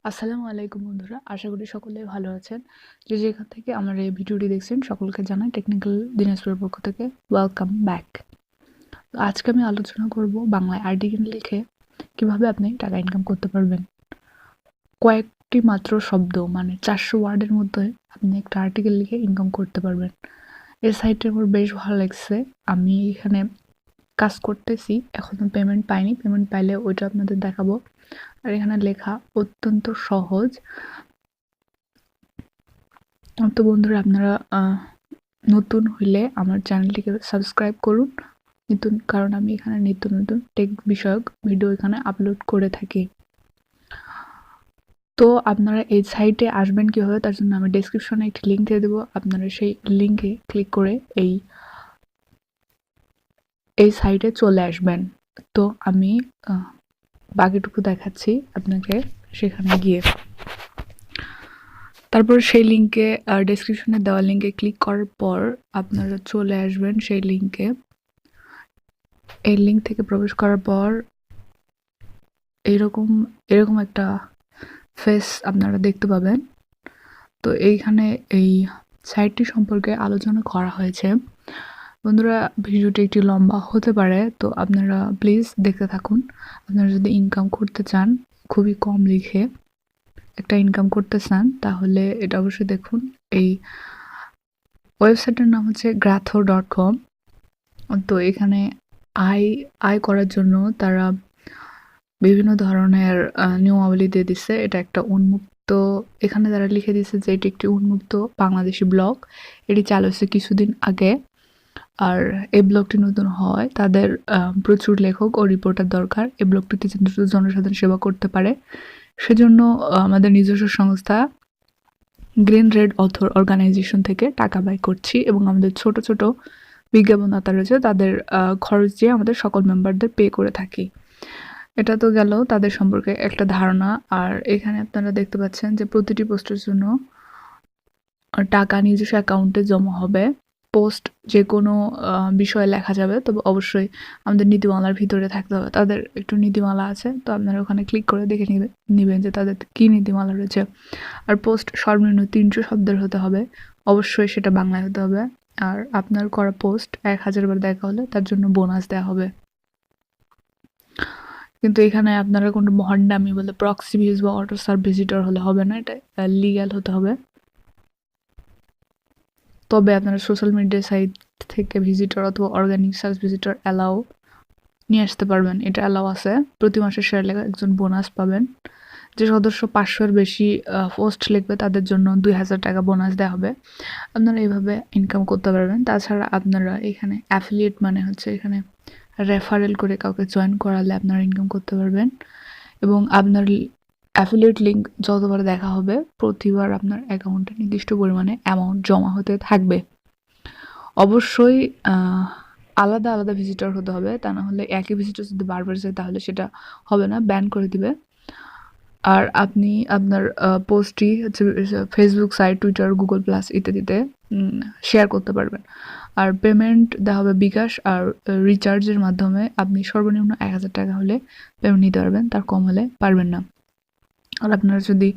আসসালামু আলাইকুম বন্ধুরা, আশা করি সকলেই ভালো আছেন। যে যেখান থেকে আমার এই ভিডিওটি দেখছেন সকলকে জানাই টেকনিক্যাল দিনাজপুরের পক্ষ থেকে ওয়েলকাম ব্যাক। আজকে আমি আলোচনা করব বাংলায় আর্টিকেল লিখে কিভাবে আপনি টাকা ইনকাম করতে পারবেন। কয়েকটি মাত্র শব্দ মানে 400 ওয়ার্ডের মধ্যে আপনি একটা আর্টিকেল লিখে ইনকাম করতে পারবেন। এই সাইটটা আমার বেশ ভালো লাগছে। আমি এখানে কাজ করতেছি, এখনো পেমেন্ট পাইনি। পেমেন্ট পাইলে ওইটা আপনাদের দেখাবো। আর এখানে লেখা অত্যন্ত সহজ। তো বন্ধুরা, আপনারা নতুন হইলে আমার চ্যানেলটিকে সাবস্ক্রাইব করুন, কারণ আমি এখানে নিত্য নতুন টেক বিষয়ক ভিডিও এখানে আপলোড করে থাকি। তো আপনারা এই সাইটে আসবেন কীভাবে, তার জন্য আমি ডেসক্রিপশনে একটি লিঙ্ক দিয়ে দেবো। আপনারা সেই লিঙ্কে ক্লিক করে এই সাইটে চলে আসবেন। তো আমি বাকিটুকু দেখাচ্ছি আপনাকে সেখানে গিয়ে। তারপর সেই লিঙ্কে ডেসক্রিপশনে দেওয়া লিঙ্কে ক্লিক করার পর আপনারা চলে আসবেন সেই লিঙ্কে। এই লিঙ্ক থেকে প্রবেশ করার পর এরকম একটা ফেস আপনারা দেখতে পাবেন। তো এইখানে এই সাইটটি সম্পর্কে আলোচনা করা হয়েছে। বন্ধুরা, ভিডিওটি একটু লম্বা হতে পারে, তো আপনারা প্লিজ দেখতে থাকুন। আপনারা যদি ইনকাম করতে চান, খুবই কম লিখে একটা ইনকাম করতে চান, তাহলে এটা অবশ্যই দেখুন। এই ওয়েবসাইটের নাম হচ্ছে গ্রাথো.com। তো এখানে আয় করার জন্য তারা বিভিন্ন ধরনের নিয়মাবলী দিয়ে দিচ্ছে। এটা একটা উন্মুক্ত, এখানে তারা লিখে দিচ্ছে যে এটি একটি উন্মুক্ত বাংলাদেশি ব্লগ। এটি চালু হয়েছে কিছুদিন আগে। আর এই ব্লগটি নতুন হয়, তাদের প্রচুর লেখক ও রিপোর্টার দরকার এই ব্লগটিতে দ্রুত জনসাধারণ সেবা করতে পারে। সেজন্য আমাদের নিজস্ব সংস্থা গ্রিন রেড অথর অর্গানাইজেশন থেকে টাকা ব্যয় করছি, এবং আমাদের ছোট ছোট বিজ্ঞাপনদাতা রয়েছে, তাদের খরচ দিয়ে আমাদের সকল মেম্বারদের পে করে থাকি। এটা তো গেল তাদের সম্পর্কে একটা ধারণা। আর এখানে আপনারা দেখতে পাচ্ছেন যে প্রতিটি পোস্টের জন্য টাকা নিজস্ব অ্যাকাউন্টে জমা হবে। পোস্ট যে কোনো বিষয়ে লেখা যাবে, তবে অবশ্যই আমাদের নীতিমালার ভিতরে থাকতে হবে। তাদের একটু নীতিমালা আছে, তো আপনারা ওখানে ক্লিক করে দেখে নেবেন যে তাদের কী নীতিমালা রয়েছে। আর পোস্ট সর্বনিম্ন 300 শব্দের হতে হবে, অবশ্যই সেটা বাংলায় হতে হবে। আর আপনার করা পোস্ট 1000 বার দেখা হলে তার জন্য বোনাস দেওয়া হবে। কিন্তু এখানে আপনারা কোনো ভণ্ডামি বলে প্রক্সি ভিউজ বা অটো সার্ভ ভিজিটর হলে হবে না, এটা লিগ্যাল হতে হবে। তবে আপনারা সোশ্যাল মিডিয়া সাইট থেকে ভিজিটর অথবা অর্গানিক সার্চ ভিজিটর অ্যালাউ নিয়ে আসতে পারবেন, এটা অ্যালাউ আছে। প্রতি মাসে শেয়ার লেখা একজন বোনাস পাবেন। যে সদস্য 500-এর বেশি পোস্ট লিখবে তাদের জন্য 2000 টাকা বোনাস দেওয়া হবে। আপনারা এইভাবে ইনকাম করতে পারবেন। তাছাড়া আপনারা এখানে অ্যাফিলিয়েট মানে হচ্ছে এখানে রেফারেল করে কাউকে জয়েন করালে আপনারা ইনকাম করতে পারবেন, এবং আপনার অ্যাফিলিয়েট লিঙ্ক যতবার দেখা হবে প্রতিবার আপনার অ্যাকাউন্টে নির্দিষ্ট পরিমাণে অ্যামাউন্ট জমা হতে থাকবে। অবশ্যই আলাদা আলাদা ভিজিটর হতে হবে, তা না হলে একই ভিজিটর যদি বারবার যায় তাহলে সেটা হবে না, ব্যান করে দিবে। আর আপনি আপনার পোস্টটি হচ্ছে Facebook site, Twitter, Google plus ইত্যাদিতে শেয়ার করতে পারবেন। আর পেমেন্ট দেওয়া হবে বিকাশ আর রিচার্জের মাধ্যমে। আপনি সর্বনিম্ন 1000 টাকা হলে পেমেন্ট নিতে পারবেন, তার কম হলে পারবেন না। আর আপনারা যদি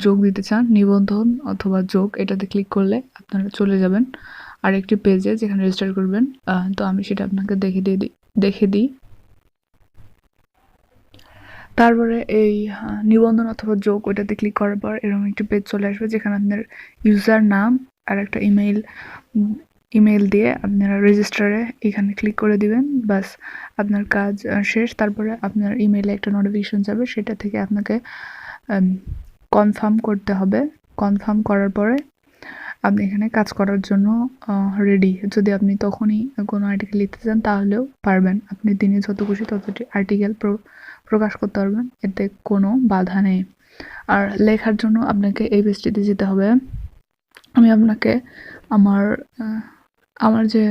যোগ দিতে চান, নিবন্ধন অথবা যোগ, এটাতে ক্লিক করলে আপনারা চলে যাবেন আরেকটি পেজে যেখানে রেজিস্টার করবেন। তো আমি সেটা আপনাকে দেখে দিই। তারপরে এই নিবন্ধন অথবা যোগ, ওইটাতে ক্লিক করার পর এরকম একটি পেজ চলে আসবে যেখানে আপনার ইউজার নাম আর একটা ইমেল দিয়ে আপনারা রেজিস্টারে এখানে ক্লিক করে দিবেন। বাস, আপনার কাজ শেষ। তারপরে আপনার ইমেলে একটা নোটিফিকেশন যাবে, সেটা থেকে আপনাকে কনফার্ম করতে হবে। কনফার্ম করার পরে আপনি এখানে কাজ করার জন্য রেডি। যদি আপনি তখনই কোনো আর্টিকেল লিখতে চান তাহলেও পারবেন। আপনি দিনে যত খুশি ততটি আর্টিকেল প্রকাশ করতে পারবেন, এতে কোনো বাধা নেই। আর লেখার জন্য আপনাকে এই পেজটিতে যেতে হবে। আমি আপনাকে আমার যে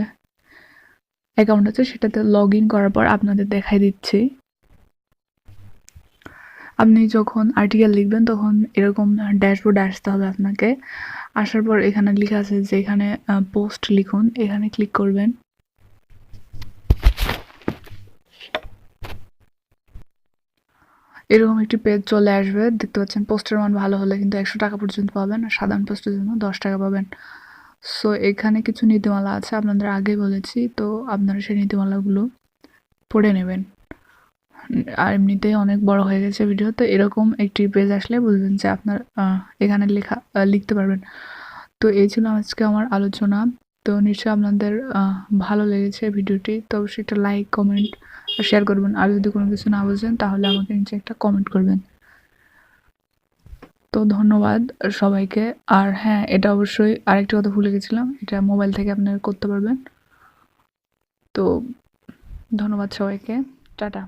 অ্যাকাউন্ট আছে সেটাতে লগ ইন করার পর আপনাদের দেখাই দিচ্ছি। আপনি যখন আর্টিকেল লিখবেন তখন এরকম ড্যাশবোর্ডে আসতে হবে আপনাকে। আসার পর এখানে লেখা আছে যে এখানে পোস্ট লিখুন, এখানে ক্লিক করবেন। এরকম একটি পেজ চলে আসবে, দেখতে পাচ্ছেন পোস্টের মান ভালো হলে কিন্তু 100 টাকা পর্যন্ত পাবেন, আর সাধারণ পোস্টের জন্য 10 টাকা পাবেন। সো এখানে কিছু নীতিমালা আছে, আপনাদের আগেই বলেছি, তো আপনারা সেই নীতিমালাগুলো পড়ে নেবেন। আর এমনিতেই অনেক বড় হয়ে গেছে ভিডিও, তো এরকম একটি পেজ আসলে বুঝবেন যে আপনার এখানে লিখতে পারবেন। তো এই ছিল আজকে আমার আলোচনা। তো নিশ্চয়ই আপনাদের ভালো লেগেছে ভিডিওটি, তো অবশ্যই একটা লাইক, কমেন্ট আর শেয়ার করবেন। আর যদি কোনো কিছু না বুঝেন তাহলে আমাকে নিচে একটা কমেন্ট করবেন। তো ধন্যবাদ সবাইকে। আর হ্যাঁ, এটা অবশ্যই আরেকটি কথা ভুলে গেছিলাম, এটা মোবাইল থেকে আপনারা করতে পারবেন। তো ধন্যবাদ সবাইকে, টাটা।